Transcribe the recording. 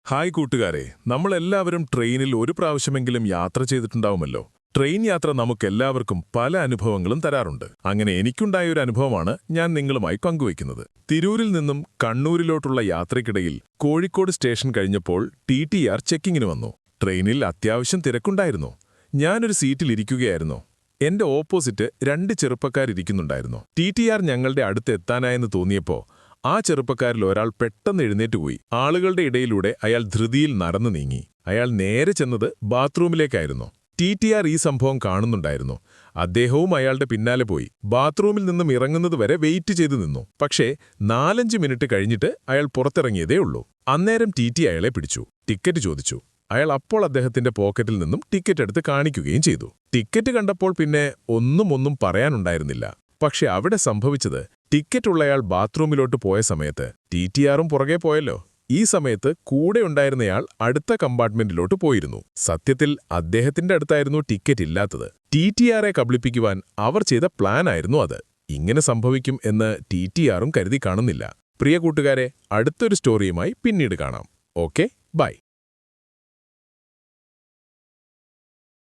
Hi കൂട്ടുകാരെ, നമ്മളെല്ലാവരും ട്രെയിനിൽ ഒരു പ്രാവശ്യമെങ്കിലും യാത്ര ചെയ്തിട്ടുണ്ടാവുമല്ലോ. ട്രെയിൻ യാത്ര നമുക്കെല്ലാവർക്കും പല അനുഭവങ്ങളും തരാറുണ്ട്. അങ്ങനെ എനിക്കുണ്ടായ ഒരു അനുഭവമാണ് ഞാൻ നിങ്ങളുമായി പങ്കുവയ്ക്കുന്നത്. തിരൂരിൽ നിന്നും കണ്ണൂരിലോട്ടുള്ള യാത്രയ്ക്കിടയിൽ കോഴിക്കോട് സ്റ്റേഷൻ കഴിഞ്ഞപ്പോൾ TTR ചെക്കിങ്ങിന് വന്നു. ട്രെയിനിൽ അത്യാവശ്യം തിരക്കുണ്ടായിരുന്നു. ഞാനൊരു സീറ്റിൽ ഇരിക്കുകയായിരുന്നു. എന്റെ ഓപ്പോസിറ്റ് രണ്ട് ചെറുപ്പക്കാരിയ്ക്കുന്നുണ്ടായിരുന്നു. TTR ഞങ്ങളുടെ അടുത്ത് എത്താനായെന്ന് തോന്നിയപ്പോൾ ആ ചെറുപ്പക്കാരിൽ ഒരാൾ പെട്ടെന്ന് എഴുന്നേറ്റുപോയി. ആളുകളുടെ ഇടയിലൂടെ അയാൾ ധൃതിയിൽ നടന്നു നീങ്ങി. അയാൾ നേരെ ചെന്നത് ബാത്റൂമിലേക്കായിരുന്നു. TTR ഈ സംഭവം കാണുന്നുണ്ടായിരുന്നു. അദ്ദേഹവും അയാളുടെ പിന്നാലെ പോയി. ബാത്റൂമിൽ നിന്നും ഇറങ്ങുന്നതുവരെ വെയിറ്റ് ചെയ്തു നിന്നു. പക്ഷേ 4-5 മിനിറ്റ് കഴിഞ്ഞിട്ട് അയാൾ പുറത്തിറങ്ങിയതേ ഉള്ളൂ. അന്നേരം TT അയാളെ പിടിച്ചു. ടിക്കറ്റ് ചോദിച്ചു. അയാൾ അപ്പോൾ അദ്ദേഹത്തിന്റെ പോക്കറ്റിൽ നിന്നും ടിക്കറ്റ് എടുത്ത് കാണിക്കുകയും ചെയ്തു. ടിക്കറ്റ് കണ്ടപ്പോൾ പിന്നെ ഒന്നും പറയാനുണ്ടായിരുന്നില്ല. പക്ഷെ അവിടെ സംഭവിച്ചത്, ടിക്കറ്റുള്ളയാൾ ബാത്റൂമിലോട്ട് പോയ സമയത്ത് TTRും പുറകെ പോയല്ലോ. ഈ സമയത്ത് കൂടെ ഉണ്ടായിരുന്നയാൾ അടുത്ത കമ്പാർട്ട്മെന്റിലോട്ട് പോയിരുന്നു. സത്യത്തിൽ അദ്ദേഹത്തിന്റെ അടുത്തായിരുന്നു ടിക്കറ്റ് ഇല്ലാത്തത്. TTRയെ കബളിപ്പിക്കുവാൻ അവർ ചെയ്ത പ്ലാനായിരുന്നു അത്. ഇങ്ങനെ സംഭവിക്കും എന്ന് TTRും കരുതി കാണുന്നില്ല. പ്രിയ കൂട്ടുകാരെ, അടുത്തൊരു സ്റ്റോറിയുമായി പിന്നീട് കാണാം. Okay, by.